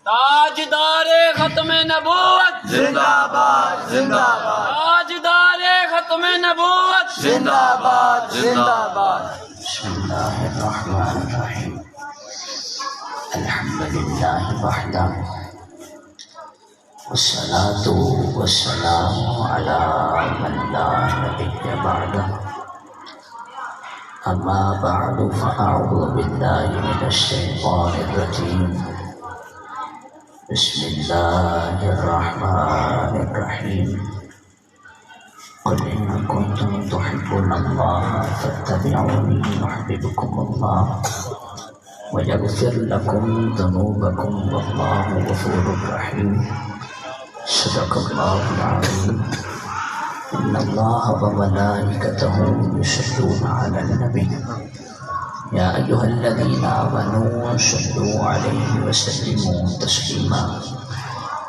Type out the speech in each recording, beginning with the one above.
تاجدار ختم نبوت زندہ باد زندہ باد تاجدار ختم نبوت زندہ باد زندہ باد بسم اللہ الرحمن الرحیم الحمد للہ وحدہ والصلاة والسلام علی من لا نبی بعدہ اما بعد فاعوذ باللہ من الشیطان الرجیم بسم اللہ الرحمن الرحیم قل إن كنتم تحبون الله فاتبعوني يحببكم الله ويغفر لكم ذنوبكم والله غفور رحيم صدق الله العظيم إن الله وملائكته يصلون على النبي يا أيها الذين آمنوا صلوا عليه وسلموا تسليما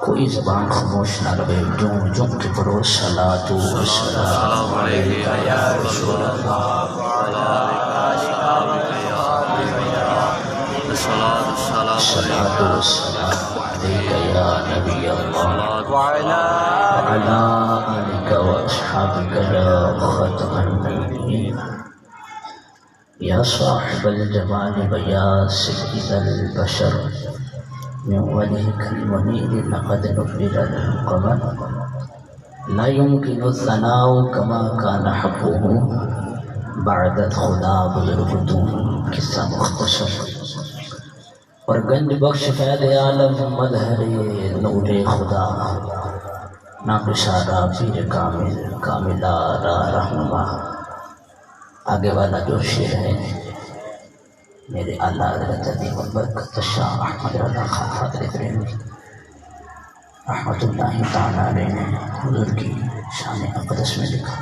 کوئی زبان خاموش نہ رہے جو کہ پڑھو صلاۃ و سلام علیک یا رسول اللہ صلاۃ و سلام علیک یا نبی اللہ وعلی آلک و اصحابک یا خاتم النبیین یا صاحب الجمال و یا سید البشر من وجهك المنير لقد نبل القمر لا يمكن الثناء كما كان حقه بعد خدا بزرگتون قصہ مختصر اور گنج بخش فیض عالم مظہر نور خدا ناقصارہ پیر کامل کاملہ رہنما آگے والا جو شعر ہے میرے اعلیٰ حضرت عظیم البرکت شاہ احمد رضا خان فاضل بریلوی رحمۃ اللہ تعالیٰ علیہ نے حضور کی شان اقدس میں لکھا،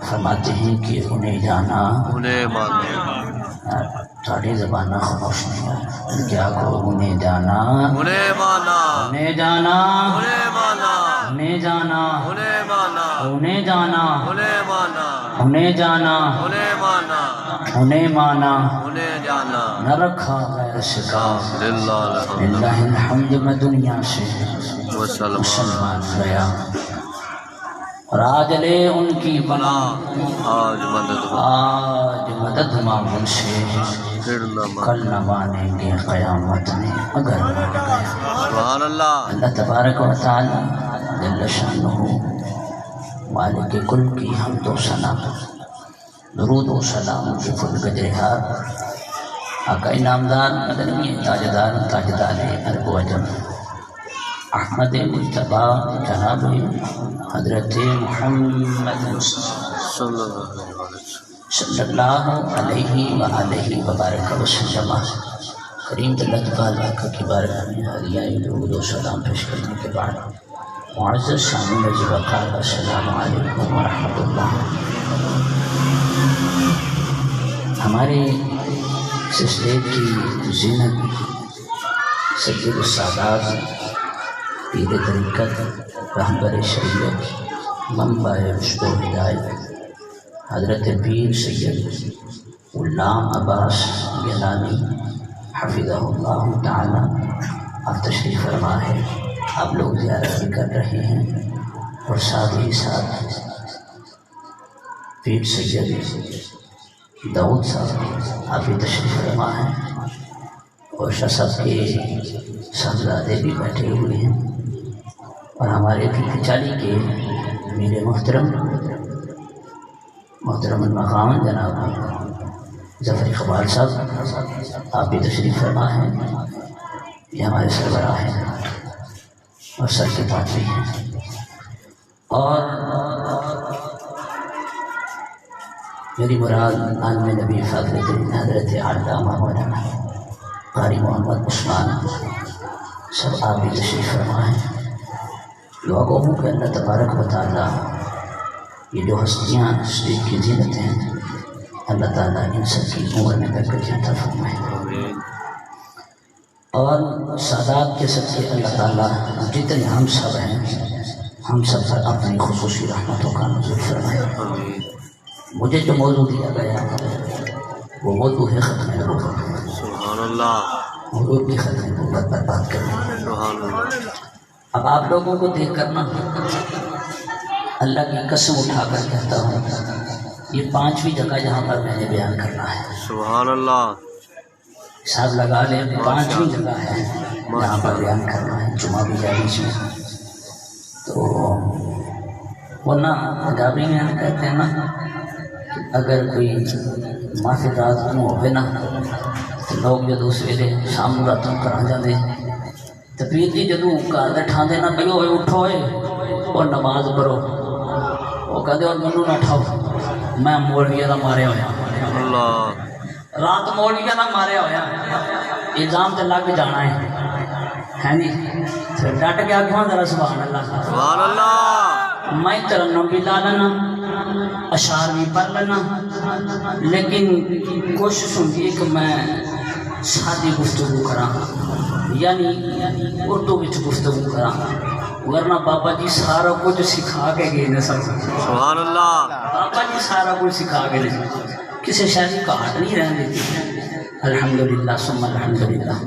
فرماتے ہیں کہ انہیں جانا انہیں مانا ساری زبانہ خاموش نہیں ہے کیا کو انہیں جانا انہیں مانا انہیں جانا انہیں مانا انہیں جانا انہیں مانا انہیں جانا انہیں مانا انہیں جانا انہیں مانا انہیں مانا انہیں جانا نہ رکھا غیر سے کام للہ للہ الحمد میں دنیا سے وسلم مسلمان گیا اور آج لے ان کی بنا آج مدد آج مدد مانگن سے پھر نہ کل نہ مانیں گے قیامت میں اگر مان گیا سبحان اللہ اللہ تبارک و تعالی جل شانہ مالک کل کی حمد و ثنا درود و سلام کی فل گجرہار آقا انعامدار مدنی تاجدار تاجدار عرب و عجم احمد مجتبی جناب حضرت محمد صلی اللہ علیہ وآلہ وبارک وسلم کریم دلت بالکہ کی بارگاہ میں حالیہ درود و سلام پیش کرنے کے بعد معزز سامعین عزیز وقار السلام علیکم ورحمۃ اللہ۔ ہمارے سلسلے کی زینت سید السادات پیر طریقت رہبر شریعت منبع رشد و ہدایت حضرت پیر سید غلام عباس گیلانی حفظہ اللہ تعالی اب تشریف فرما ہے، آپ لوگ زیارت بھی کر رہے ہیں اور ساتھ ہی ساتھ پیر سید داؤد صاحب آپ بھی تشریف فرما ہیں اور شاہ صاحب کے صاحبزادے بھی بیٹھے ہوئے ہیں اور ہمارے چالی کے میرے محترم المقام جناب ظفر اقبال صاحب آپ بھی تشریف فرما ہیں، یہ ہمارے سربراہ ہیں اور سر کے پاس بھی ہیں اور میری مراد عالم نبی فاضل حضرت علامہ مولانا قاری محمد عثمان سب آپ بھی تشریف فرما ہیں۔ دعا کو ہوں کہ اللہ تبارک و تعالیٰ یہ جو ہستیاں اسٹیج کی زینت ہیں اللہ تعالیٰ ان سب کی عمر میں برکت عطا فرمائے، آمین اور سادات کے صدقے اللہ تعالیٰ جتنے ہم سب ہیں ہم سب پر اپنی خصوصی رحمتوں کا نزول فرمائے۔ آمین مجھے جو موضوع دیا گیا وہ موضوع ہے ختم نبوت، سبحان اللہ حضور کی ختم نبوت پر بات کرنا۔ سبحان اللہ اب آپ لوگوں کو دیکھ کر نا اللہ کی قسم اٹھا کر کہتا ہوں، یہ 5ویں جگہ جہاں پر میں نے بیان کرنا ہے، سبحان اللہ حساب لگا لیں 5ویں جگہ ہے جہاں پر بیان کرنا ہے، جمعہ بھی جائے اس میں۔ تو ورنہ پنجابی میں ہم کہتے ہیں نا کہ اگر کوئی معافی رات کو ہوئے نا تو لوگ جدو سویرے شام راتوں کرا جاتے تو پیر جی جدو گھر دے ٹھاندے نہ پہو ہوئے اٹھو ہوئے اور نماز پڑھو، وہ کہتے اور منو نہ ٹھاؤ میں مولویہ دا ماریا ہوا، اللہ رات مولویہ دا ماریا ہوا، الزام تے لگ جانا ہے جی، پھر ڈٹ کے آگے ذرا سبحان اللہ، سبحان اللہ میں ترنم بھی لا لینا، اشعار بھی پڑھ لینا، لیکن کوشش ہوتی ہے کہ میں سادی گفتگو کراں، یعنی اردو وچ گفتگو کراں، ورنہ بابا جی سارا کچھ سکھا کے گئے نے سب، سبحان اللہ بابا جی سارا کچھ سکھا کے گئے، کسی شے کی کہاٹ نہیں رہن دیتی، الحمدللہ ثم الحمدللہ۔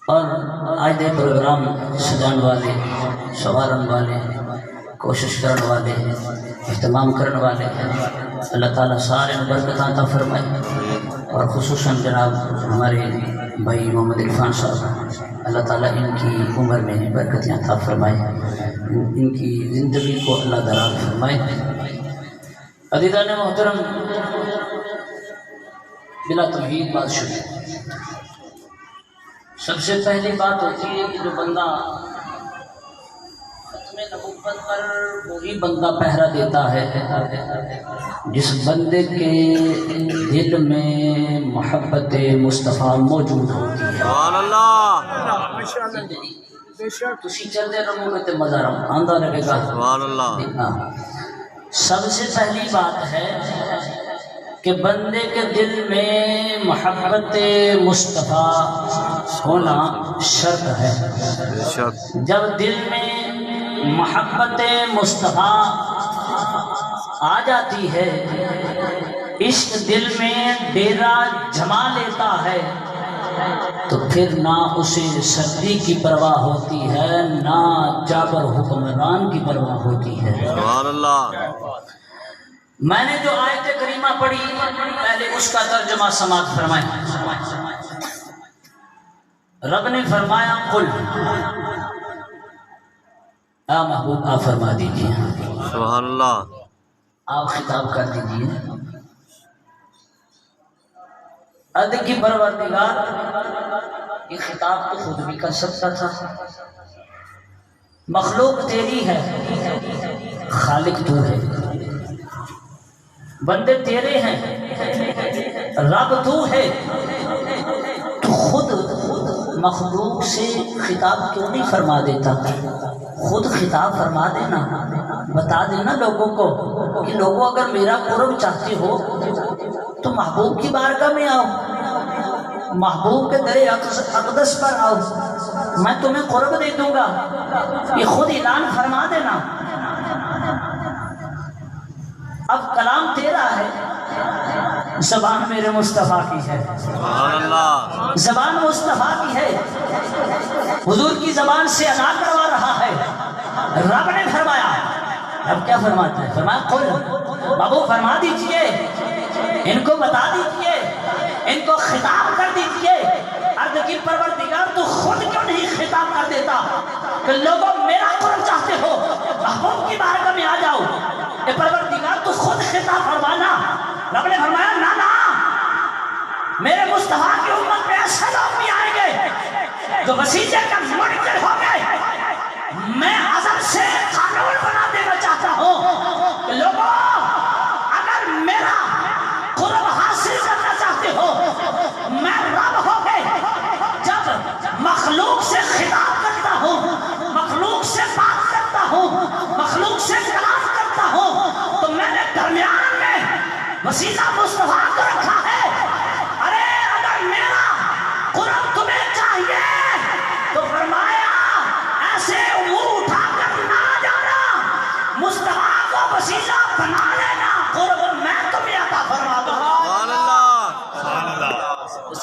اور آج دے پروگرام سجان والے، سوارن والے، کوشش کرنے والے، اہتمام کرنے والے اللہ تعالیٰ سارے برکت عطا فرمائے، اور خصوصاً جناب ہمارے بھائی محمد عرفان صاحب، اللہ تعالیٰ ان کی عمر میں برکتیں عطا فرمائے، ان کی زندگی کو اللہ دراز فرمائے۔ عزیزان محترم، بلا تمہید بات شروع، سب سے پہلی بات ہوتی ہے کہ جو بندہ ختم نبوت پر وہی بندہ پہرا دیتا ہے جس بندے کے دل میں محبت مصطفیٰ موجود ہوتی ہے۔ سبحان اللہ تسی چلتے رہو گے تو مزہ آندا رہے گا۔ سبحان اللہ سب سے پہلی بات ہے کہ بندے کے دل میں محبت مصطفیٰ ہونا شرط ہے۔ بے شک جب دل میں محبت مصطفیٰ آ جاتی ہے، عشق دل میں ڈیرا جما لیتا ہے، تو پھر نہ اسے سردی کی پرواہ ہوتی ہے، نہ جابر حکمران کی پرواہ ہوتی ہے۔ سبحان اللہ میں نے جو آیت کریمہ پڑھی پہلے اس کا ترجمہ سماعت فرمائیں۔ رب نے فرمایا قل، اے محبوب آپ فرما دیجیے، سبحان اللہ آپ خطاب کر دیجیے، عد کی پروردگار، یہ خطاب تو خود بھی کر سکتا تھا، مخلوق تیری ہے، خالق تو ہے، بندے تیرے ہیں، رب تو ہے، تو خود مخلوق سے خطاب کیوں نہیں فرما دیتا؟ خود خطاب فرما دینا، بتا دینا لوگوں کو کہ لوگوں اگر میرا قرب چاہتے ہو تو محبوب کی بارگاہ میں آؤ، محبوب کے در اقدس پر آؤ، میں تمہیں قرب دے دوں گا، یہ خود اعلان فرما دینا۔ اب کلام تیرا ہے، زبان میرے مصطفیٰ کی ہے، سبحان اللہ زبان مصطفیٰ کی ہے، حضور کی زبان سے ادا کروا رہا ہے۔ رب نے فرمایا، اب کیا فرماتا ہے؟ فرمایا قل، بابو فرما دیجئے، ان کو بتا دیجئے، ان کو خطاب کر دیجئے۔ ارض کی پروردگار تو خود کیوں نہیں خطاب کر دیتا کہ لوگوں میرا قرب چاہتے ہو محبوب کی بارگاہ میں آ جاؤ؟ اے پروردگار تو خود خطاب فرمانا۔ رب نے فرمایا نہ نہ، میرے مصطفیٰ کی امت میں ایسے لوگ بھی آئیں گے جو وسیلے کا منکر ہو گئے۔ میں ازل سے قانون بنا دینا چاہتا ہوں کہ لوگوں اگر میرا قرب حاصل کرنا چاہتے ہو، میں رب ہو کے جب مخلوق سے خطاب کرتا ہوں، مخلوق سے بات کرتا ہوں، مخلوق سے کلام کرتا ہوں، تو میں نے درمیان میں وسیلہ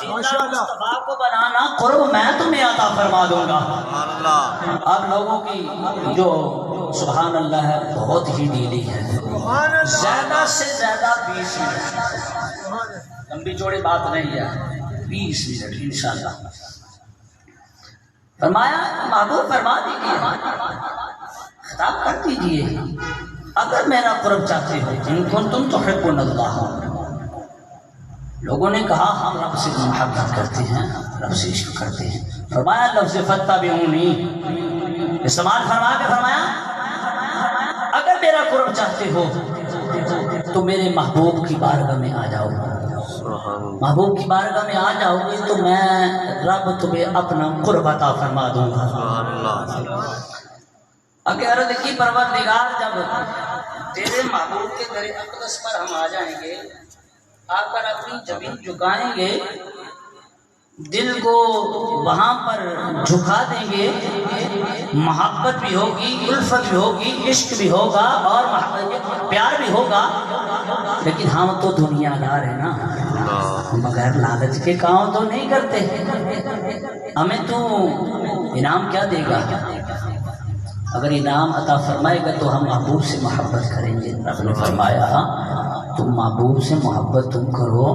مصطفیٰ کو بنانا قرب میں تمہیں عطا فرما دوں گا. سبحان اللہ. اب لوگوں کی جو سبحان اللہ ہے بہت ہی ڈھیلی ہے. زیادہ سے زیادہ 20 منٹ، لمبی چوڑی بات نہیں ہے، 20 منٹ انشاءاللہ. فرمایا محبوب فرما دیجیے، خطاب کر دیجیے اگر میرا قرب چاہتے ہو، ان کنتم تحبون اللہ. لوگوں نے کہا ہم رب سے محبت کرتے ہیں، رب سے عشق کرتے ہیں. فرمایا لفظ فاتبعونی استعمال فرما کے فرمایا اگر میرا قرب چاہتے ہو تو میرے محبوب کی بارگاہ میں آ جاؤ. سبحان اللہ. محبوب کی بارگاہ میں آ جاؤ گے تو میں رب تمہیں اپنا قرب عطا فرما دوں گا. سبحان اللہ. اگر عرض کی پروردگار جب تیرے محبوب کے در اقدس پر ہم آ جائیں گے، آ کر اپنی زمین جھکائیں گے، دل کو وہاں پر جھکا دیں گے، محبت بھی ہوگی، الفت بھی ہوگی، عشق بھی ہوگا اور پیار بھی ہوگا، لیکن ہم تو دنیا دار ہیں نا، بغیر لالچ کے کام تو نہیں کرتے. ہمیں تو انعام کیا دے گا؟ اگر انعام عطا فرمائے گا تو ہم محبوب سے محبت کریں گے. رب نے فرمایا تم محبوب سے محبت تم کرو،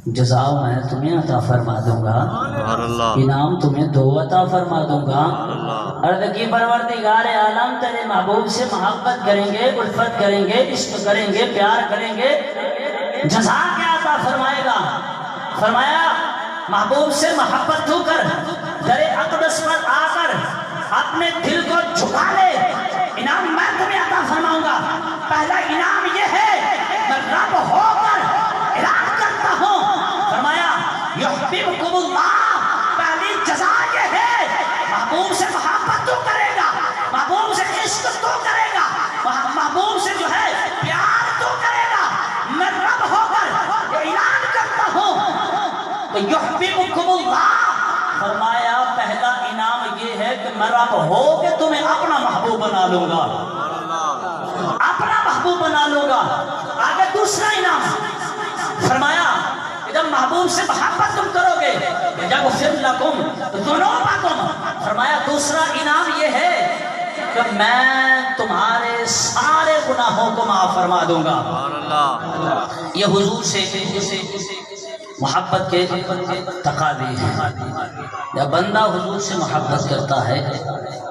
جزا میں تمہیں عطا فرما دوں گا، سبحان اللہ. انعام تمہیں 2 عطا فرما دوں گا. سبحان اللہ. عرض کی پروردگار عالم تیرے محبوب سے محبت کریں گے، الفت کریں گے، عشق کریں گے، پیار کریں گے، جزا کیا عطا فرمائے گا؟ فرمایا محبوب سے محبت ہو کر در اقدس پر آ کر اپنے دل کو جھکا لے، انعام میں تمہیں عطا فرماؤں گا. پہلا انعام یہ ہے میں رب ہو کر اعلان کرتا ہوں. فرمایا یحببکم اللہ، پہلی جزا یہ ہے محبوب سے محبت تو کرے گا، محبوب سے عشق تو کرے گا، محبوب سے جو ہے پیار تو کرے گا. میں رب ہو کر اعلان کرتا ہوں تو یحببکم اللہ. فرمایا پہلا انعام یہ ہے کہ میں رب ہو کے تمہیں اپنا محبوب بنا لوں گا، اپنا محبوب بنا لوں گا. آگے دوسرا انعام فرمایا جب محبوب سے محبت تم کرو گے جب غفر لکم ذنوبکم، فرمایا دوسرا انعام یہ ہے کہ میں تمہارے سارے گناہوں کو معاف فرما دوں گا. سبحان اللہ. یہ حضور سے محبت کے تقاضے ہیں. جب بندہ حضور سے محبت کرتا ہے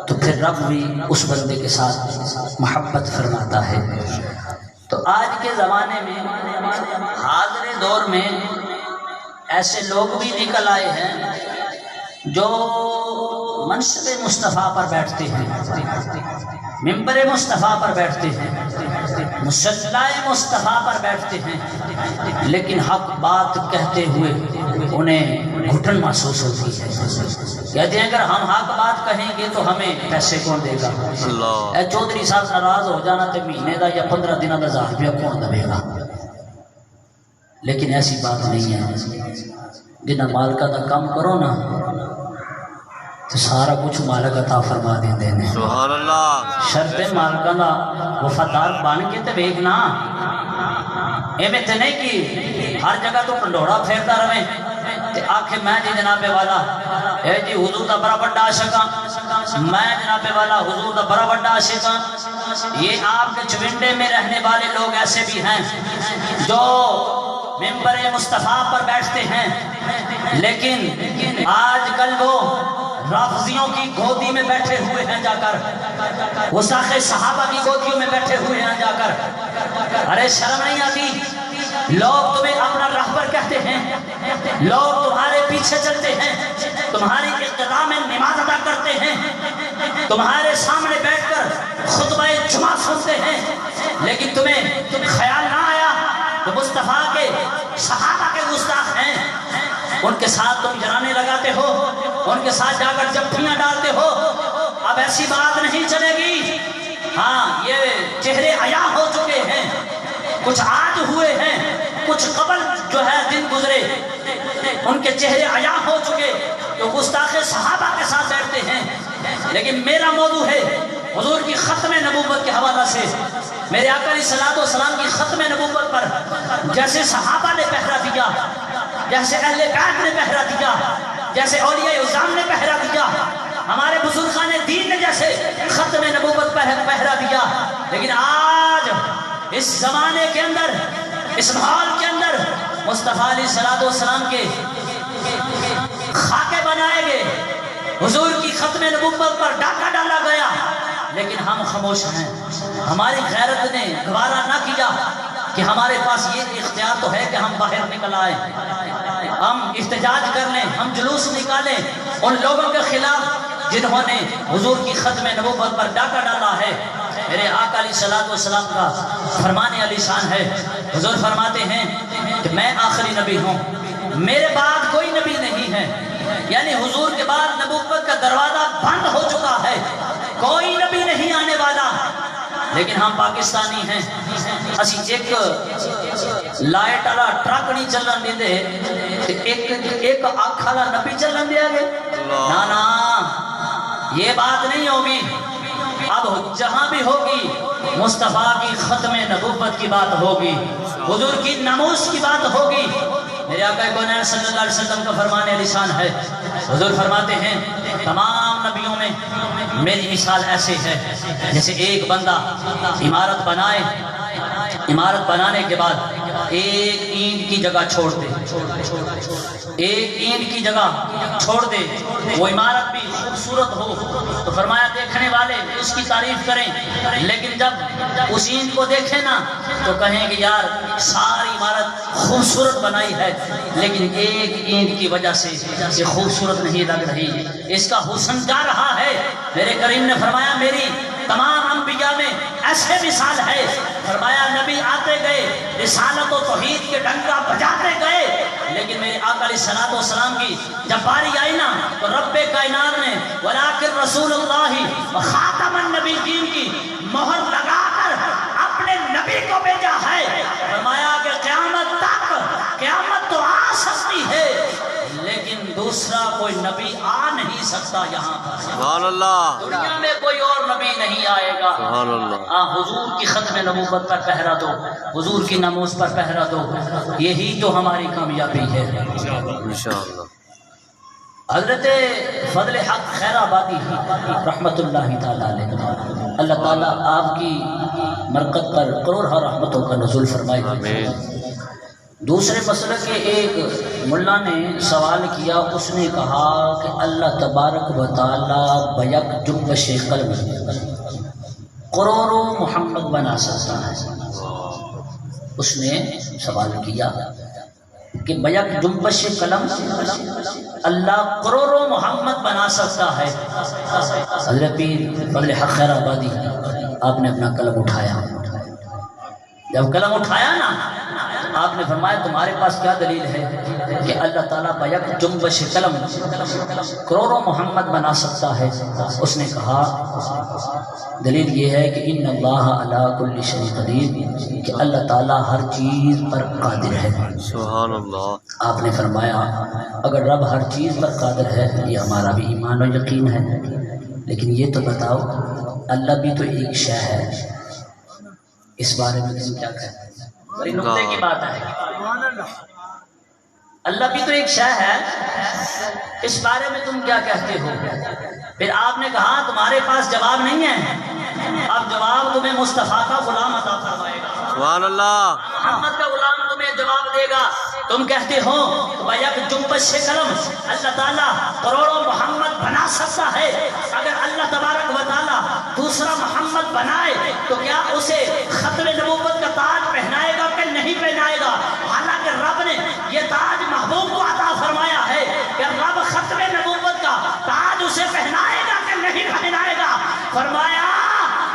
تو پھر رب بھی اس بندے کے ساتھ محبت فرماتا ہے. تو آج کے زمانے میں حاضر دور میں ایسے لوگ بھی نکل آئے ہیں جو منصب مصطفیٰ پر بیٹھتے ہیں، ممبر مصطفیٰ پر بیٹھتے ہیں، مصلی مصطفیٰ پر بیٹھتے ہیں، لیکن حق بات کہتے ہوئے انہیں گھٹن محسوس ہوتی ہے. کہتے ہیں اگر ہم حق بات کہیں گے تو ہمیں پیسے کون دے گا؟ اللہ. اے چودھری صاحب ناراض ہو جانا تو مہینے کا یا 15 دنوں کا 1000 روپیہ کون دے گا؟ لیکن ایسی بات نہیں ہے. جنہ مالکہ دا کام کرو نا تو سارا کچھ مالک عطا فرما دیندے نے. سبحان اللہ. شرط مالکہ دا وفادار بن کے تے ویکھنا، ایویں تے نہیں کہ ہر جگہ تو ڈنڈوڑا پھیرتا رہے تے آکھے میں جی جناب والا اے جی حضور دا بڑا بڑا عاشق ہاں، میں جناب والا حضور دا بڑا بڑا عاشق ہاں. یہ آپ کے چونڈے میں رہنے والے لوگ ایسے بھی ہیں جو ممبر مصطفیٰ پر بیٹھتے ہیں، لیکن آج کل وہ رافضیوں کی گودی میں بیٹھے ہوئے ہیں جا کر، گستاخ صحابہ کی گودیوں میں بیٹھے ہوئے ہیں جا کر. ارے شرم نہیں آتی؟ لوگ تمہیں اپنا رہبر کہتے ہیں، لوگ تمہارے پیچھے چلتے ہیں، تمہاری اقتداء میں نماز ادا کرتے ہیں، تمہارے سامنے بیٹھ کر خطبہ جمعہ سنتے ہیں، لیکن تمہیں خیال نہ آیا کہ مصطفیٰ کے صحابہ کے گستاخ ہیں، ان کے ساتھ تم جرانے لگاتے ہو، ان کے ساتھ جا کر جپھیاں ڈالتے ہو. اب ایسی بات نہیں چلے گی. ہاں یہ چہرے عیاں ہو چکے ہیں، کچھ آج ہوئے ہیں، کچھ قبل جو ہے دن گزرے، ان کے چہرے عیاں ہو چکے جو گستاخ صحابہ کے ساتھ بیٹھتے ہیں. لیکن میرا موضوع ہے حضور کی ختم نبوت کے حوالہ سے، میرے آقا علیہ الصلوۃ والسلام کی ختم نبوت پر جیسے صحابہ نے پہرا دیا، جیسے اہل بیت نے پہرا دیا، جیسے اولیاء اعظام نے پہرا دیا، ہمارے بزرگان دین نے جیسے ختم نبوت پہرا دیا، لیکن آج اس زمانے کے اندر، اس ماحول کے اندر مصطفیٰ علیہ الصلوۃ والسلام کے خاکے بنائے گئے، حضور کی ختم نبوت پر ڈاکہ ڈالا گیا، لیکن ہم خاموش ہیں۔ ہماری غیرت نے گوارا نہ کیا کہ ہمارے پاس یہ اختیار تو ہے کہ ہم باہر نکل آئیں، ہم احتجاج کر لیں، ہم جلوس نکالیں ان لوگوں کے خلاف جنہوں نے حضور کی ختم نبوت پر ڈاکہ ڈالا ہے۔ میرے آقا علیہ الصلوۃ والسلام کا فرمان علی شان ہے، حضور فرماتے ہیں کہ میں آخری نبی ہوں، میرے بعد کوئی نبی نہیں ہے، یعنی حضور کے بعد نبوت کا دروازہ بند ہو چکا ہے، کوئی نبی نہیں آنے والا۔ لیکن ہم پاکستانی ہیں، اسی ایک لائٹ والا ٹرک نہیں چلن دیندے، ایک آنکھ والا نبی چلن دیا گیا؟ نا نا، یہ بات نہیں ہوگی۔ اب جہاں بھی ہوگی مصطفیٰ کی ختم نبوت کی بات ہوگی، حضور کی ناموس کی بات ہوگی۔ میرے آقا کونین صلی اللہ علیہ وسلم کا فرمان علی شان ہے، حضور فرماتے ہیں تمام نبیوں میں میری مثال ایسے ہے جیسے ایک بندہ عمارت بنائے، عمارت بنانے کے بعد ایک اینٹ کی جگہ چھوڑ دے، ایک اینٹ کی جگہ چھوڑ دے، وہ عمارت بھی خوبصورت ہو تو فرمایا دیکھنے والے اس کی تعریف کریں، لیکن جب اس اینٹ کو دیکھیں نا تو کہیں کہ یار ساری عمارت خوبصورت بنائی ہے، لیکن ایک اینٹ کی وجہ سے یہ خوبصورت نہیں لگ رہی، اس کا حسن جا رہا ہے۔ میرے کریم نے فرمایا میری تمام انبیاء میں ایسے مثال ہے، فرمایا نبی آتے گئے رسالت و توحید کے ڈنکا بجاتے گئے، لیکن میرے آقا علیہ الصلوۃ والسلام کی جب باری آئی نا تو رب کائنات نے ولیکن رسول اللہ خاتم النبیین کی مہر لگا کر اپنے نبی کو بھیجا ہے۔ فرمایا کہ قیامت تک، قیامت تو آ سکتی ہے لیکن دوسرا کوئی نبی آ نہیں سکتا یہاں پر، سبحان اللہ، دنیا میں کوئی اور نبی نہیں آئے گا۔ سبحان اللہ، حضور کی ختم نبوت پر پہرا دو، حضور کی ناموس پر پہرا دو، یہی تو ہماری کامیابی ہے انشاءاللہ۔ حضرت فضل حق خیر آبادی رحمت اللہ تعالیٰ علیہ، اللہ تعالیٰ آپ کی مرکت پر کروڑہ رحمتوں کا نزول فرمائے۔ آمین۔ دوسرے مسئلے کے ایک ملا نے سوال کیا، اس نے کہا کہ اللہ تبارک و تعالیٰ بیک جنبش قلم کروڑوں محمد بنا سکتا ہے۔ اس نے سوال کیا کہ بیک جنبش قلم اللہ کروڑوں محمد بنا سکتا ہے۔ حضرت پیر فضل حق خیر آبادی آپ نے اپنا قلم اٹھایا، جب قلم اٹھایا نا آپ نے فرمایا تمہارے پاس کیا دلیل ہے کہ اللہ تعالیٰ بیک جنبش قلم کروڑوں محمد بنا سکتا ہے؟ اس نے کہا دلیل یہ ہے کہ ان اللہ علی کل شیء قدیر، کہ اللہ تعالیٰ ہر چیز پر قادر ہے۔ سبحان اللہ۔ آپ نے فرمایا اگر رب ہر چیز پر قادر ہے یہ ہمارا بھی ایمان و یقین ہے، لیکن یہ تو بتاؤ اللہ بھی تو ایک شے ہے، اس بارے میں تم کیا کہتے ہیں؟ بڑی نقطے کی بات ہے، اللہ بھی تو ایک شے ہے، اس بارے میں تم کیا کہتے ہو؟ پھر آپ نے کہا تمہارے پاس جواب نہیں ہے، اب جواب تمہیں مصطفیٰ کا غلام عطا فرمائے گا، سبحان اللہ، محمد کا غلام تمہیں جواب دے گا۔ تم کہتے ہو بیک جنبش قلم اللہ تعالیٰ کروڑوں محمد بنا سکتا ہے، اگر اللہ تبارک و تعالیٰ دوسرا محمد بنائے تو کیا اسے ختم نبوت کا تاج پہنائے گا کہ نہیں پہنائے گا؟ حالانکہ رب نے یہ تاج محبوب کو عطا فرمایا ہے کہ رب ختم نبوت کا تاج اسے پہنائے گا کہ نہیں پہنائے گا؟ فرمایا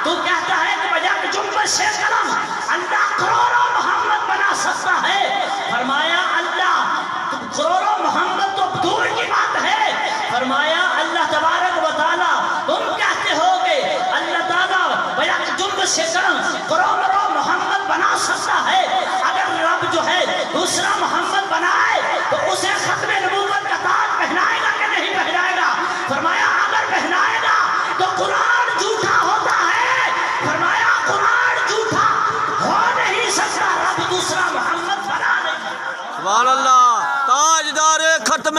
تو کہتا ہے کہ بیک جنبش قلم اللہ کروڑوں محمد بنا سکتا ہے، فرمایا اللہ کروڑوں محمد تو دور کی بات ہے، فرمایا اللہ تبارک و تعالیٰ تم کہتے ہو کہ اللہ تعالیٰ بیک جنبش قلم کروڑوں محمد بنا سکتا ہے، اگر رب جو ہے دوسرا محمد بنائے تو اسے ختم نبوت کا تاج پہنائے گا کہ نہیں پہنائے گا؟ فرمایا اگر پہنائے گا تو قرآن جھوٹا ہوتا ہے، فرمایا قرآن جھوٹا ہو نہیں سکتا، رب دوسرا محمد بنا نہیں۔ سبحان اللہ۔ تاجدار ختم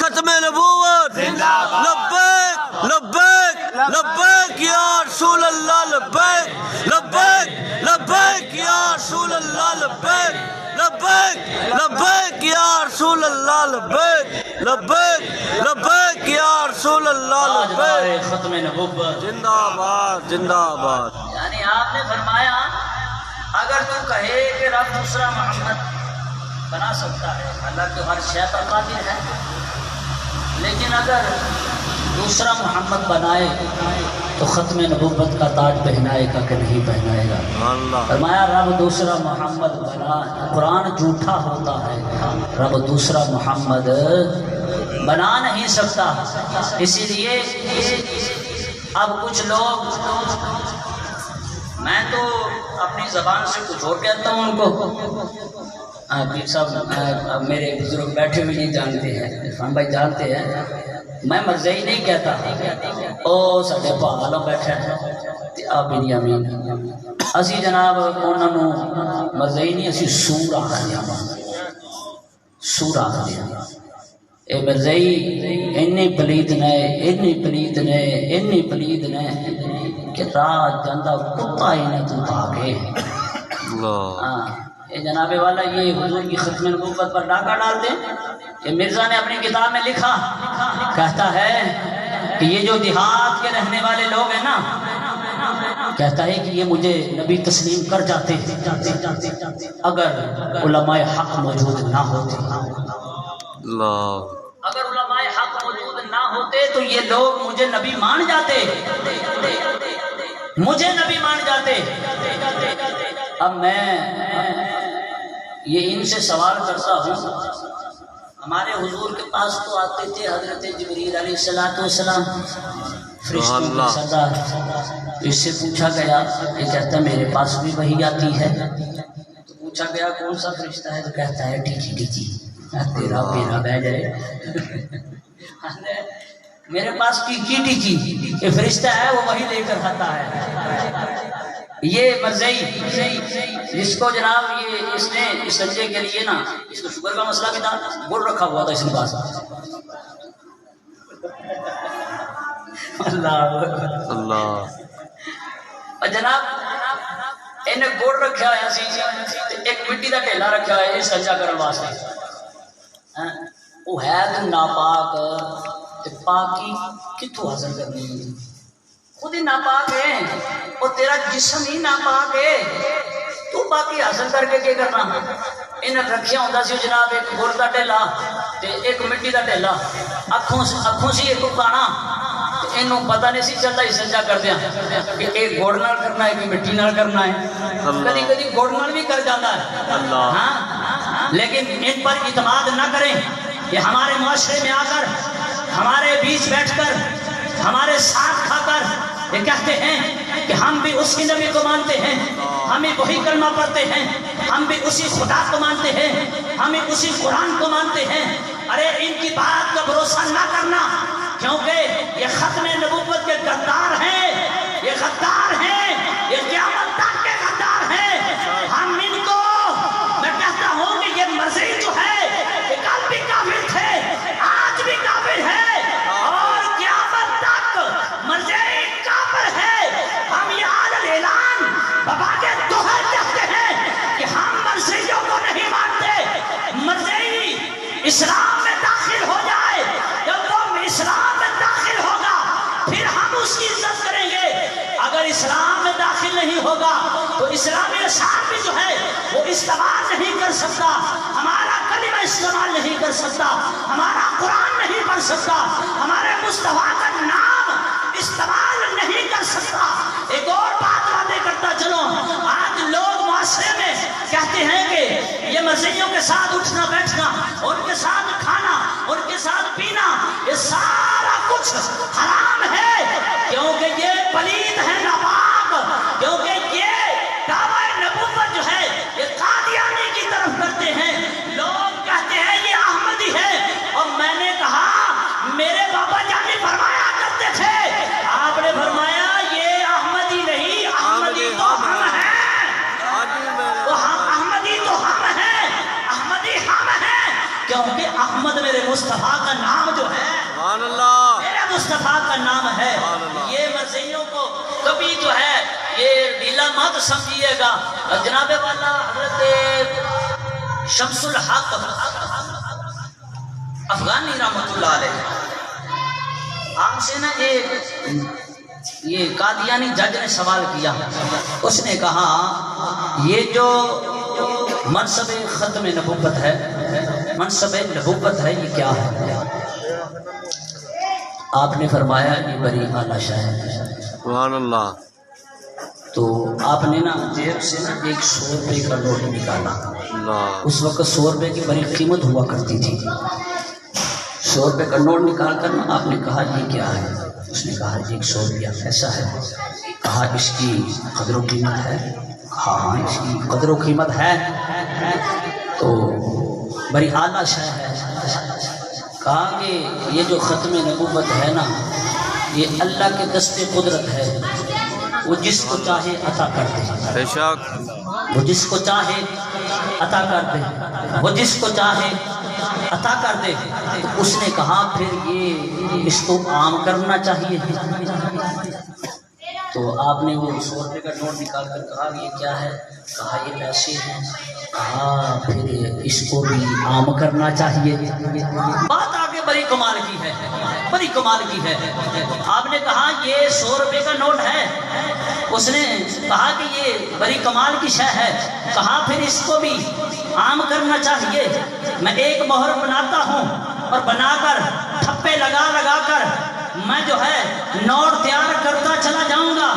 ختم نبوت لبیک لبیک لبیک یا رسول اللہ لبیک لبیک لبیک یا رسول اللہ لبیک لبیک لبیک یا رسول اللہ لبیک لبیک لبیک یا رسول اللہ لبیک ختم نبوت. زندہ آباد زندہ آباد. یعنی آپ نے فرمایا اگر تو کہے کہ رب دوسرا محمد بنا سکتا ہے، اللہ کے ہر شے پر قادر ہے، لیکن اگر دوسرا محمد بنائے تو ختم نبوت کا تاج پہنائے گا کہ نہیں پہنائے گا؟ اللہ فرمایا رب دوسرا محمد بنا، قرآن جھوٹا ہوتا ہے، رب دوسرا محمد بنا نہیں سکتا. اسی لیے اب کچھ لوگ، میں تو اپنی زبان سے کچھ اور کہتا ہوں ان کو، پیر صاحب میرے بزرگ بیٹھے ہوئے نہیں جانتے ہیں، عرفان بھائی جانتے ہیں، میں مرزئی نہیں کہتا، او ساڈے پاگلوں بیٹھے آپ بھی امین اسی جناب انہوں نے مرزئی نہیں، اسی سور آخر سور آخر. اے مرزئی اینی پلیت نے اینی پلیت نے اینی پلیت نے کہ رات جاندہ کتا ہی نہ تو بھاگے. اللہ یہ جناب والا یہ حضور کی ختم نبوت پر ڈاکہ ڈال دیں. یہ مرزا نے اپنی کتاب میں لکھا، کہتا ہے کہ یہ جو دیہات کے رہنے والے لوگ ہیں نا، کہتا ہے کہ یہ مجھے نبی تسلیم کر جاتے اگر علماء حق موجود نہ ہوتے. اللہ اگر علماء حق موجود نہ ہوتے تو یہ لوگ مجھے نبی مان جاتے، مجھے نبی مان جاتے. اب میں یہ ان سے سوال کرتا ہوں، ہمارے حضور کے پاس تو آتے تھے حضرت جبریل علیہ السلام، فرشتوں کے سردار. اس سے پوچھا گیا، یہ کہتا ہے میرے پاس بھی وہی آتی ہے. تو پوچھا گیا کون سا فرشتہ ہے؟ تو کہتا ہے ٹیچی ٹیچی تیرا پیرا بہ جائے. میرے پاس ٹیچی ٹیچی یہ فرشتہ ہے، وہ وہی لے کر آتا ہے. یہ مرزئی جس کو جناب یہ اس نے اس سجے کے لیے نا، اس کو شوگر کا مسئلہ بھی تھا، گڑ رکھا ہوا تھا اس کے پاس. اللہ اللہ اور جناب انہیں گڑ رکھا ہوا سی، ایک مٹی کا ڈھیلا رکھا ہوا ہے سجا کرنے واسطے. وہ ہے تو ناپاک، پاکی کتوں حاصل کرنی ہے؟ خود ہی ناپاک ہے، اور تیرا جسم ہی ناپاک ہے، تو باقی حاصل کر کے کیا کرنا؟ انہیں رکھیا ہوتا سی جناب ایک گڑ کا ڈھیلا ایک مٹی کا ڈھیلا، اکھوں سی ایک کانا، انہوں پتہ نہیں سی چلتا ہی سجا کر دیا کہ ایک گڑ نال کرنا ہے کہ مٹی نال کرنا ہے. کدی کدی گڑ نال بھی کر جاتا ہے. ہاں لیکن ان پر اعتماد نہ کریں. یہ ہمارے معاشرے میں آ کر، ہمارے بیچ بیٹھ کر، ہمارے ساتھ کھا کر یہ کہتے ہیں کہ ہم بھی اسی نبی کو مانتے ہیں، ہم بھی وہی کلمہ پڑھتے ہیں، ہم بھی اسی خدا کو مانتے ہیں، ہم بھی اسی قرآن کو مانتے ہیں. ارے ان کی بات کا بھروسہ نہ کرنا، کیونکہ یہ ختم نبوت کے غدار ہیں، یہ غدار ہیں، یہ قیامت تک کے غدار ہیں. ہم ان کو، میں کہتا ہوں کہ یہ مرضی جو ہے یہ کل بھی کافر تھے، آج بھی کافر ہے، اور قیامت تک مرضی کافر ہے. ہم یہ عادل اعلان بابا کے دوہر کہتے ہیں کہ ہم مرضیوں کو نہیں مانتے. مرضی اسلام میں داخل ہو جائے، جب وہ اسلام میں داخل ہوگا پھر ہم اس کی عزت کریں گے. اگر اسلام میں داخل نہیں ہوگا تو اسلامی اشعار بھی جو ہے وہ استعمال نہیں کر سکتا، ہمارا کلمہ استعمال نہیں کر سکتا، ہمارا قرآن نہیں پڑھ سکتا، ہمارے مصطفیٰ کا نام استعمال نہیں کر سکتا. ایک اور بات وعدے کرتا چلو، آج لوگ معاشرے میں کہتے ہیں کہ یہ مرضیوں کے ساتھ اٹھنا بیٹھنا، ان کے ساتھ کھانا، ان کے ساتھ پینا، یہ سارا کچھ حرام ہے، کیونکہ یہ پلید ہے، ناپاک. کیونکہ یہ دعویٰ نبوت جو ہے یہ قادیانی کی طرف کرتے ہیں. لوگ کہتے ہیں یہ احمدی ہے، اور میں نے کہا میرے بابا جان نے فرمایا کرتے تھے، آپ نے فرمایا یہ احمدی نہیں، احمدی تو ہم ہیں، وہ ہم احمدی تو ہم ہیں. مصطفیٰ کا نام جو ہے، سبحان اللہ میرے مصطفیٰ کا نام ہے، سبحان اللہ۔ یہ مرضیوں کو کبھی جو ہے یہ ڈھیلا مت سمجھیے گا۔ جناب والا حضرت شمس الحق افغانی رحمۃ اللہ علیہ، آپ سے نا ایک یہ قادیانی جج نے سوال کیا، اس نے کہا یہ جو منصب ختم نبوت ہے، منصب نبوت ہے، یہ کیا ہے؟ آپ نے فرمایا یہ بڑی اعلیٰ شے ہے۔ سبحان اللہ تو آپ نے نا جیب سے نا ایک 100 روپے کا نوٹ نکالا۔ اللہ اس وقت 100 روپے کی بڑی قیمت ہوا کرتی تھی۔ 100 روپے کا نوٹ نکال کر آپ نے کہا یہ کیا ہے؟ اس نے کہا 100 روپیہ ایسا ہے۔ کہا اس کی قدر و قیمت ہے؟ ہاں اس کی قدر و قیمت ہے۔ تو بڑی اعلیٰ شے ہے۔ کہا کہ یہ جو ختم نبوت ہے نا، یہ اللہ کے دست قدرت ہے، وہ جس کو چاہے عطا کر دے، بے شک وہ جس کو چاہے عطا کر دے، وہ جس کو چاہے عطا کر دے۔ تو اس نے کہا پھر یہ اس کو عام کرنا چاہیے۔ تو آپ نے وہ 100 روپے کا نوٹ نکال کر کہا یہ کیا ہے؟ کہا یہ پیسے ہیں۔ کہا پھر اس کو بھی عام کرنا چاہیے۔ بات آگے بڑی کمال کی ہے، بڑی کمال کی ہے۔ آپ نے کہا یہ 100 روپے کا نوٹ ہے، اس نے کہا کہ یہ بڑی کمال کی شے ہے۔ کہا پھر اس کو بھی عام کرنا چاہیے۔ میں ایک مہر بناتا ہوں اور بنا کر ٹھپے لگا لگا کر میں جو ہے نوٹ تیار کرتا چلا جاؤں گا۔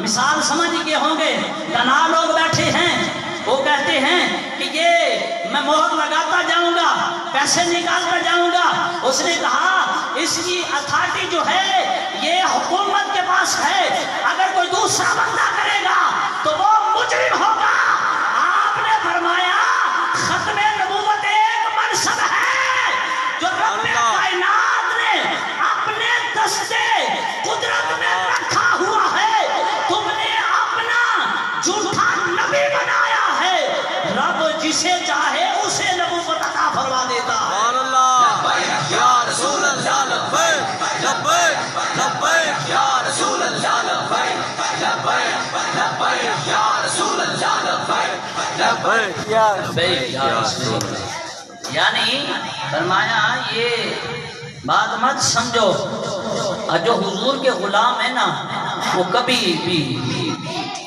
مثال سمجھ گئے ہوں گے، تنا لوگ بیٹھے ہیں، وہ کہتے ہیں کہ یہ میں مہر لگاتا جاؤں گا، پیسے نکالتا جاؤں گا۔ اس نے کہا اس کی اتھارٹی جو ہے یہ حکومت کے پاس ہے، اگر کوئی دوسرا بندہ کرے گا تو وہ مجرم ہوگا۔ آپ نے فرمایا ختم نبوت ایک منصب ہے جو رب کائنات نے اپنے دستے قدرت میں رکھا ہوا ہے، تم نے اپنا جھوٹا نبی بنایا ہے۔ رب جسے چاہے اسے نبوت عطا فرما دیتا ہے۔ سبحان اللہ یا رسول اللہ لبیک لبیک لبیک یا رسول اللہ لبیک لبیک لبیک یا رسول اللہ لبیک لبیک یا رسول اللہ۔ یعنی فرمایا یہ بات مت سمجھو، جو حضور کے غلام ہیں نا وہ کبھی بھی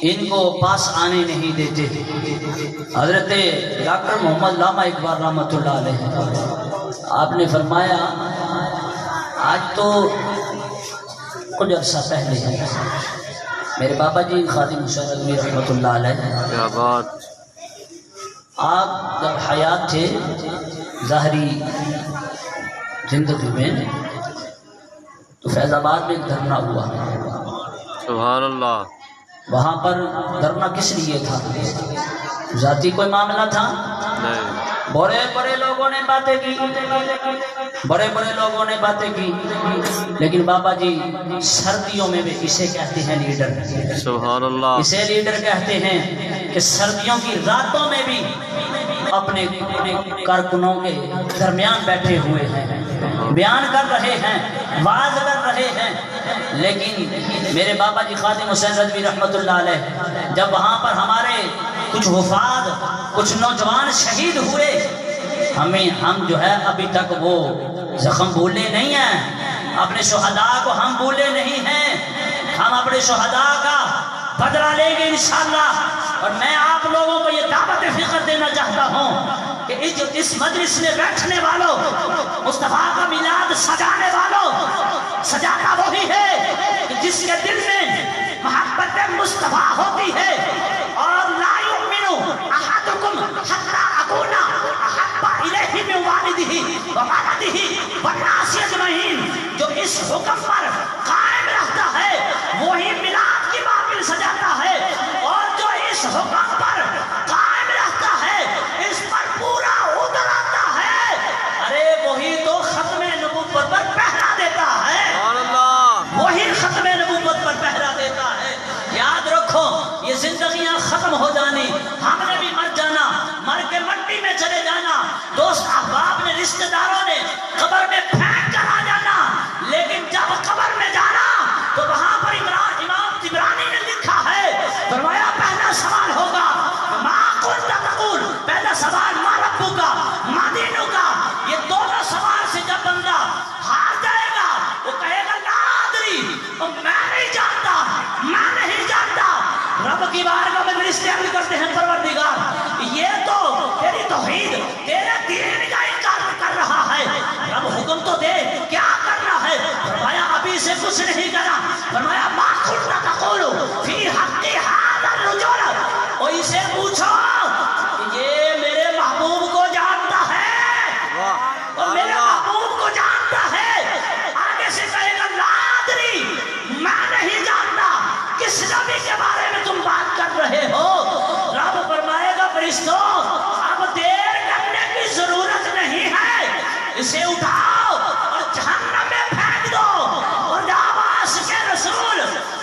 ان کو پاس آنے نہیں دیتے۔ حضرت ڈاکٹر محمد علامہ اقبال رحمۃ اللہ علیہ آپ نے فرمایا آج تو کچھ عرصہ پہلے میرے بابا جی خادم حسین رضوی رحمۃ اللہ علیہ، کیا بات، آپ جب حیات تھے ظاہری زندگی میں، تو فیض آباد میں ایک دھرنا ہوا۔ سبحان اللہ وہاں پر دھرنا کس لیے تھا؟ ذاتی کوئی معاملہ تھا؟ نہیں، بڑے بڑے لوگوں نے باتیں کی، بڑے بڑے لوگوں نے باتیں کی، لیکن بابا جی سردیوں میں بھی اسے کہتے ہیں لیڈر، سبحان اللہ اسے لیڈر کہتے ہیں کہ سردیوں کی راتوں میں بھی اپنے کارکنوں کے درمیان بیٹھے ہوئے ہیں، بیان کر رہے ہیں، وعظ کر رہے ہیں۔ لیکن میرے بابا جی خادم حسین رضوی رحمۃ اللہ علیہ جب وہاں پر ہمارے کچھ وفاد، کچھ نوجوان شہید ہوئے، ہم جو ہے ابھی تک وہ زخم بھولے نہیں ہیں، اپنے شہداء کو ہم بھولے نہیں ہیں۔ ہم اپنے شہداء کا بدلہ لیں گے انشاءاللہ۔ اور میں آپ لوگوں کو یہ دعوت فکر دینا چاہتا ہوں کہ اس مجلس میں بیٹھنے والوں، مصطفیٰ کا میلاد سجانے والوں، سجانا وہی ہے کہ جس کے دل میں محبت مصطفیٰ ہوتی ہے۔ اور لا یؤمن احدکم حتی اکون احب الیہ من والدہ وولدہ والناس اجمعین، جو اس حکم پر قائم رہتا ہے وہی میلاد کی محفل سجاتا ہے، اور جو اس حکم پر قائم رہتا ہے اس پر پورا اتر آتا ہے، ارے وہی تو ختم نبوت پر پہرا دیتا ہے، سبحان اللہ وہی ختم نبوت پر پہرا دیتا ہے۔ یاد رکھو یہ زندگیاں ختم ہو جانی، ہم نے بھی مر جانا، مر کے کچھ نہیں کرا. فرمایا ما كنت تقول في حق هذا الرجل. اور اسے پوچھو کہ یہ میرے محبوب کو جانتا ہے اور میرے محبوب کو جانتا ہے. آگے سے کہے گا لا ادری، میں نہیں جانتا کس نبی کے بارے میں تم بات کر رہے ہو. رب فرمائے گا فرشتوں اب دیر کرنے کی ضرورت نہیں ہے، اسے اٹھاؤ اور جہنم میں پھینک دو. اور عباس کے رسول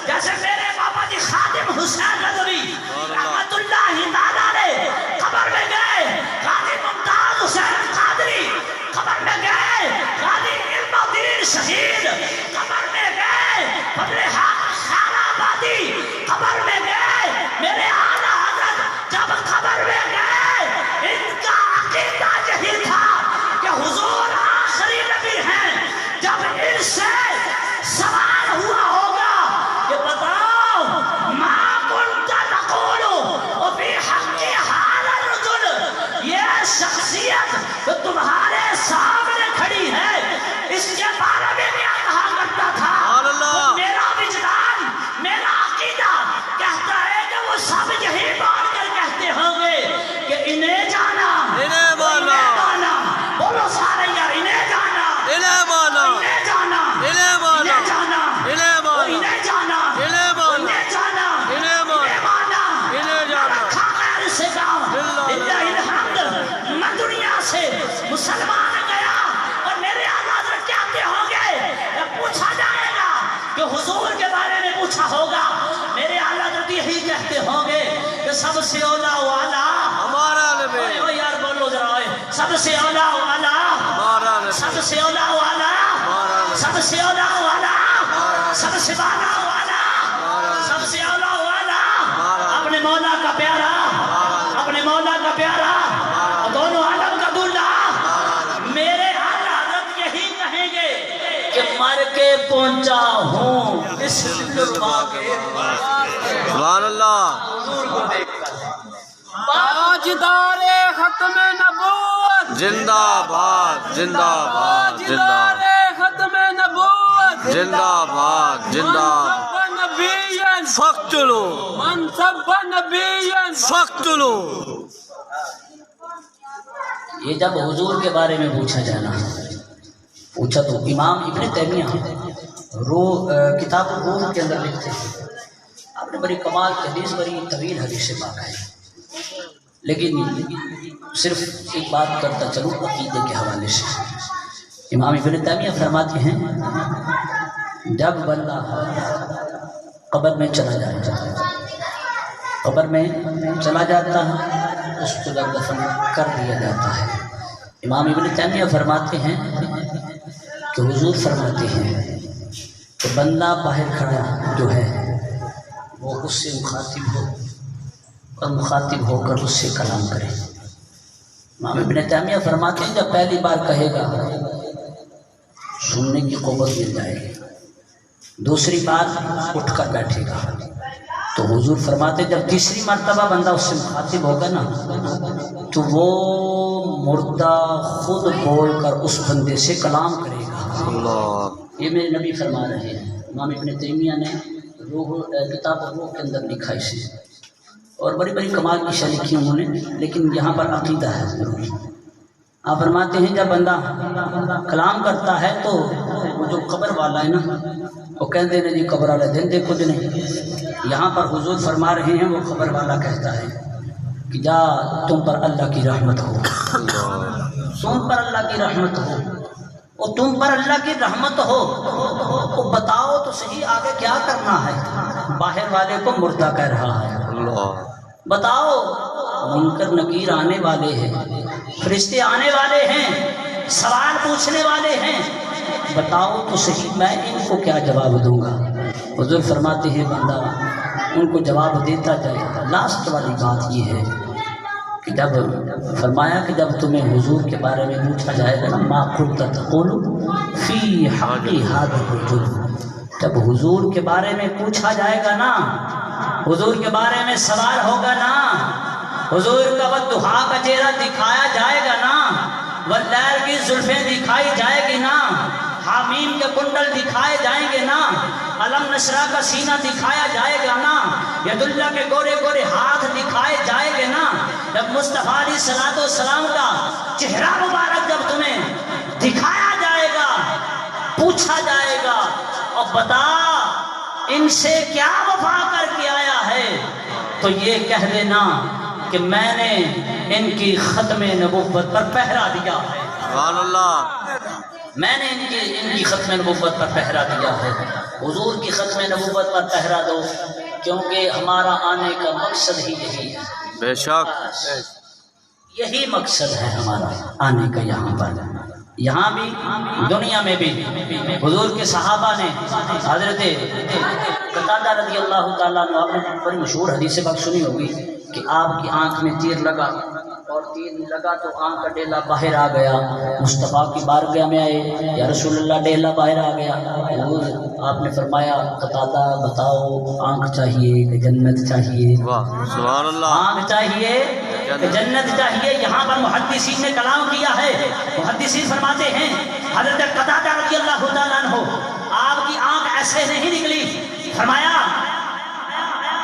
جیسے میرے بابا جی خادم حسین ندوی رحمت اللہ تعالیٰ نے قبر میں گئے، قاضی ممتاز حسین قادری قبر میں گئے، قاضی علم الدین شہید قبر میں گئے، فضل خان آبادی قبر میں گئے. میرے اعلیٰ حضرت جب قبر میں گئے ان کا عقیدہ یہی تھا کہ حضور آخری نبی ہیں. جب ان سے سوال ہوا ہوگا کہ بتاؤ ما كنت تقول فی حق هذا الرجل، یہ شخصیت جو تمہارے سامنے کھڑی ہے اس کے بارے میں کیا کہا کرتا تھا. میرا وجدان میرا عقیدہ کہتا ہے کہ وہ سب یہی مان کر کہتے ہوں گے کہ انہیں جانا انہیں مانا، بولو سارے یار انہیں جانا انہیں مانا، انہیں جانا انہیں مانا، انہیں جانا انہیں مانا، انہیں جانا انہیں مانا، انہیں جانا انہیں مانا، انہیں جانا. رکھا غیر سے کام للہ الحمد. میں دنیا سے مسلمان گیا اور میرے اعلیٰ حضرت کہتے ہوں گے پوچھا جائے گا کہ حضور کے بارے میں پوچھا ہوگا. میرے اعلیٰ حضرت یہی کہتے ہوں گے کہ سب سے اولا والا ہمارا نبی، یار بولو ذرا سب سے اولا والا، ہمارا نبی، سب سے اولا والا، سب سے اولا والا، سب سے بالا والا، سب سے اولا والا، اپنے مولا کا پیارا، اپنے مولا کا پیارا، دونوں عالم کا دلہا. میرے اعلیٰ حضرت یہی کہیں گے کہ مر کے پہنچا ہوں اس دلوا کے. سبحان اللہ. تاجدار ختم نبوت، زندہ باد، زندہ باد، زندہ تاجدار ختم نبوت، زندہ باد، زندہ منصب نبیًا فقتلو، منصب نبیًا. فقتلو. یہ جب حضور کے بارے میں پوچھا جانا پوچھا تو امام ابن تیمیہ کتاب الروح کے اندر لکھتے ہیں. آپ نے بڑی کمال کی حدیث، بڑی طویل حدیث پاک ہے، لیکن صرف ایک بات کرتا چلوں عقیدے کے حوالے سے. امام ابن تیمیہ فرماتے ہیں جب بندہ قبر میں چلا جاتا ہے، قبر میں چلا جاتا ہے اس کو جب دفن کر دیا جاتا ہے. امام ابن تیمیہ فرماتے ہیں کہ حضور فرماتے ہیں کہ بندہ باہر کھڑا جو ہے وہ اس سے مخاطب ہو اور مخاطب ہو کر اس سے کلام کرے. امام ابن تیمیہ فرماتے ہیں جب پہلی بار کہے گا سننے کی قوت مل جائے گی، دوسری بار اٹھ کر بیٹھے گا. تو حضور فرماتے ہیں جب تیسری مرتبہ بندہ اس سے مخاطب ہوگا نا تو وہ مردہ خود بول کر اس بندے سے کلام کرے گا. اللہ. یہ میرے نبی فرما رہے ہیں. امام ابن تیمیہ نے کتاب الروح کے اندر لکھا اسے، اور بڑی بڑی کمال کی شرح لکھی انہوں نے، لیکن یہاں پر عقیدہ ہے ضروری. آپ فرماتے ہیں جب بندہ کلام کرتا ہے تو وہ جو قبر والا ہے نا وہ کہتے ہیں جی قبر والا دن دے کچھ نہیں. یہاں پر حضور فرما رہے ہیں وہ قبر والا کہتا ہے کہ جا تم پر اللہ کی رحمت ہو، تم پر اللہ کی رحمت ہو، اور تم پر اللہ کی رحمت ہو تو بتاؤ تو صحیح آگے کیا کرنا ہے. باہر والے کو مردہ کہہ رہا ہے. اللہ. بتاؤ منکر نکیر آنے والے ہیں، فرشتے آنے والے ہیں، سوال پوچھنے والے ہیں، بتاؤ تو صحیح میں ان کو کیا جواب دوں گا. حضور فرماتے ہیں بندہ ان کو جواب دیتا جائے. لاسٹ والی بات یہ ہے کہ جب فرمایا کہ جب تمہیں حضور کے بارے میں پوچھا جائے گا نا ما كنت تقول فی حق هذا الرجل، جب حضور کے بارے میں پوچھا جائے گا نا، حضور کے بارے میں سوال ہوگا نا، حضور کا والضحیٰ کا چہرہ دکھایا جائے گا نا، واللیل کی زلفیں دکھائی جائے گی نا، حامیم کے کنڈل دکھائے جائیں گے نا، علم نشرہ کا سینہ دکھایا جائے گا نا، ید اللہ کے گورے گورے ہاتھ دکھائے جائیں گے نا، جب مصطفیٰ علیہ الصلوۃ والسلام کا چہرہ مبارک جب تمہیں دکھایا جائے گا، پوچھا جائے گا اور بتا ان سے کیا وفا کر کے آیا ہے، تو یہ کہہ دینا کہ میں نے ان کی ختم نبوت پر پہرا دیا ہے، سبحان اللہ، میں نے ان کی ختم نبوت پر پہرا دیا ہے۔ حضور کی ختم نبوت پر پہرا دو، کیونکہ ہمارا آنے کا مقصد ہی یہی ہے، بے شک، یہی مقصد ہے ہمارا آنے کا یہاں پر، یہاں بھی دنیا میں بھی۔ حضور کے صحابہ نے حضرت قتادہ رضی اللہ تعالیٰ عنہ، آپ نے بڑی مشہور حدیث پاک سنی ہوگی کہ آپ کی آنکھ میں تیر لگا اور تیر لگا تو آنکھ کا ڈیلا باہر آ گیا، مصطفیٰ کی بارگاہ میں آئے، یا رسول اللہ ڈیلا باہر آ گیا، حضور آپ نے فرمایا قتادہ بتاؤ آنکھ چاہیے کہ جنت چاہیے؟ واہ سبحان اللہ، آنکھ چاہیے کہ جنت چاہیے؟ یہاں پر محدثین نے کلام کیا ہے، محدثین فرماتے ہیں حضرت قتادہ رضی اللہ تعالیٰ عنہ آپ کی آنکھ ایسے نہیں نکلی، فرمایا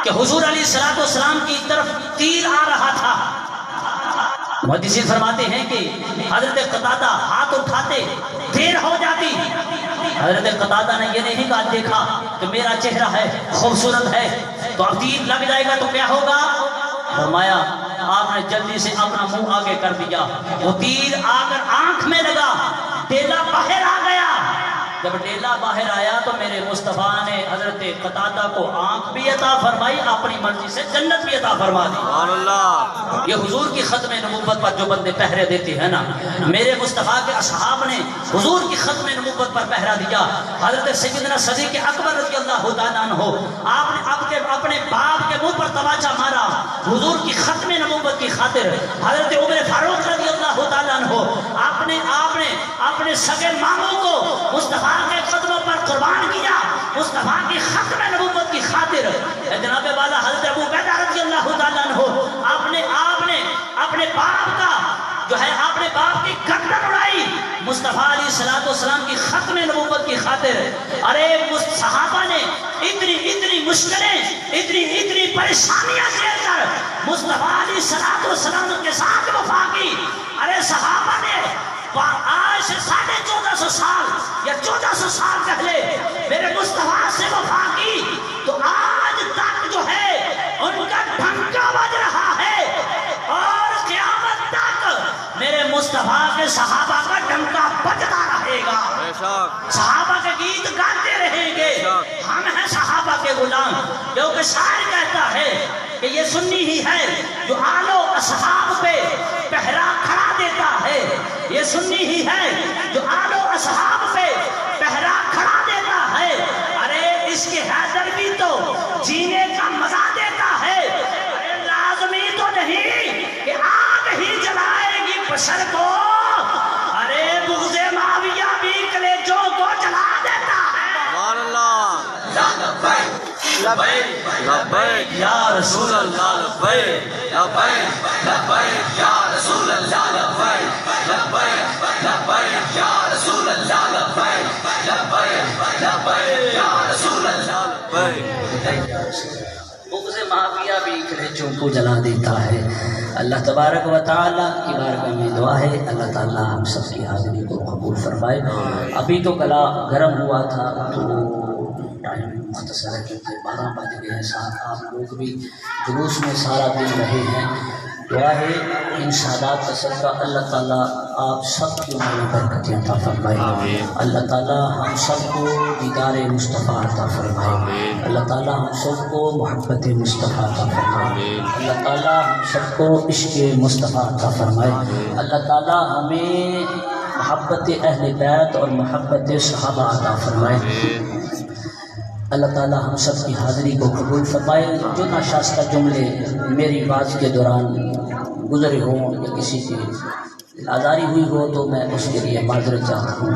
کہ حضور علیہ الصلوۃ والسلام کی طرف تیر آ رہا تھا۔ محدثین فرماتے ہیں کہ حضرت قتادہ ہاتھ اٹھاتے دیر ہو جاتی، حضرت قتادہ نے یہ نہیں کہا دیکھا کہ میرا چہرہ ہے خوبصورت ہے تو اب تیر لگ جائے گا تو کیا ہوگا، فرمایا آپ نے جلدی سے اپنا منہ آگے کر دیا، وہ تیر آ کر آنکھ میں لگا، ڈیلا باہر آ گیا، جب ڈیلا باہر آیا تو میرے مصطفیٰ نے حضرت قتادہ کو آنکھ بھی عطا فرمائی، اپنی مرضی سے جنت بھی عطا فرما دی۔ سبحان اللہ، یہ حضور کی ختم نبوت پر جو بندے پہرے دیتے ہیں نا، میرے مصطفیٰ کے اصحاب نے حضور کی ختم نبوت پر پہرا دیا۔ حضرت سیدنا صدیق اکبر رضی اللہ تعالیٰ عنہ، آپ نے اپنے باپ کے منہ پر تماچا مارا حضور کی ختم نبوت کی خاطر۔ حضرت عمر فاروق رضی اللہ تعالیٰ عنہ، آپ نے اپنے سگے ماموں کو مصطفیٰ کے قدموں پر قربان کیا مصطفیٰ کی ختم نبوت کی خاطر۔ جناب والا حضرت ابو عبیدہ رضی اللہ تعالیٰ عنہ، آپ نے اپنے باپ کا جو ہے اپنے باپ کی گردن اڑائی مصطفیٰ علیہ الصلوۃ والسلام کی ختم نبوت کی خاطر۔ ارے صحابہ نے اتنی مشکلیں، اتنی پریشانیاں جھیل کر مصطفیٰ علیہ الصلوۃ والسلام کے ساتھ وفا کی۔ ارے صحابہ نے آج سے 1450 سال یا 1400 سال پہلے میرے مصطفیٰ سے وفا کی، تو آج تک جو ہے ان کا ڈنکا بج رہا ہے، اور قیامت تک میرے مصطفیٰ کے صحابہ کا ڈنکا بجتا رہے گا، بے شک، صحابہ کے گیت گاتے رہیں گے۔ ہم ہیں صحابہ کے غلام، کیونکہ شاعر کہتا ہے کہ یہ سنی ہی ہے جو آل و اصحاب پہ پہرا کھڑا دیتا ہے، یہ سنی ہی ہے جو آل و اصحاب پہ پہرا کھڑا دیتا ہے۔ ارے اس کے حیدر بھی تو جینے کا مزہ دیتا ہے، ارے لازمی تو نہیں کہ آگ ہی جلائے گی بشر کو، ارے بغض معاویہ بھی کلیجوں کو جلا دیتا ہے۔ سبحان اللہ، لبیک لبیک یا رسول اللہ، لبیک لبیک لبیک یا رسول اللہ، لبیک لبیک لبیک یا رسول اللہ، لبیک لبیک لبیک یا رسول اللہ، لبیک۔ بغض معاویہ بھی کلیجوں کو جلا دیتا ہے۔ اللہ تبارک و تعالیٰ کی بارگاہ میں دعا ہے اللہ تعالیٰ ہم سب کی حاضری کو قبول فرمائے۔ ابھی تو گلا گرم ہوا تھا تو ٹائم مختصر ہے کیونکہ 12 بج گئے ہیں، ساتھ آپ لوگ بھی جلوس میں سارا دن رہے ہیں۔ دعا ہے ان سادات کا صدقہ اللہ تعالیٰ آپ سب کی عمر میں برکتیں عطا فرمائے، اللہ تعالیٰ ہم سب کو دیدار مصطفیٰ عطا فرمائے، اللہ تعالیٰ ہم سب کو محبت مصطفیٰ عطا فرمائے، اللہ تعالیٰ ہم سب کو عشق مصطفیٰ عطا فرمائے، اللہ تعالیٰ ہمیں محبت اہل بیت اور محبت صحابہ عطا فرمائے۔ اللہ تعالیٰ ہم سب کی حاضری کو قبول فرمائے۔ جو ناشائستہ جملے میری بات کے دوران گزرے ہوں یا کسی کی آزاری ہوئی ہو تو میں اس کے لیے معذرت چاہتا ہوں۔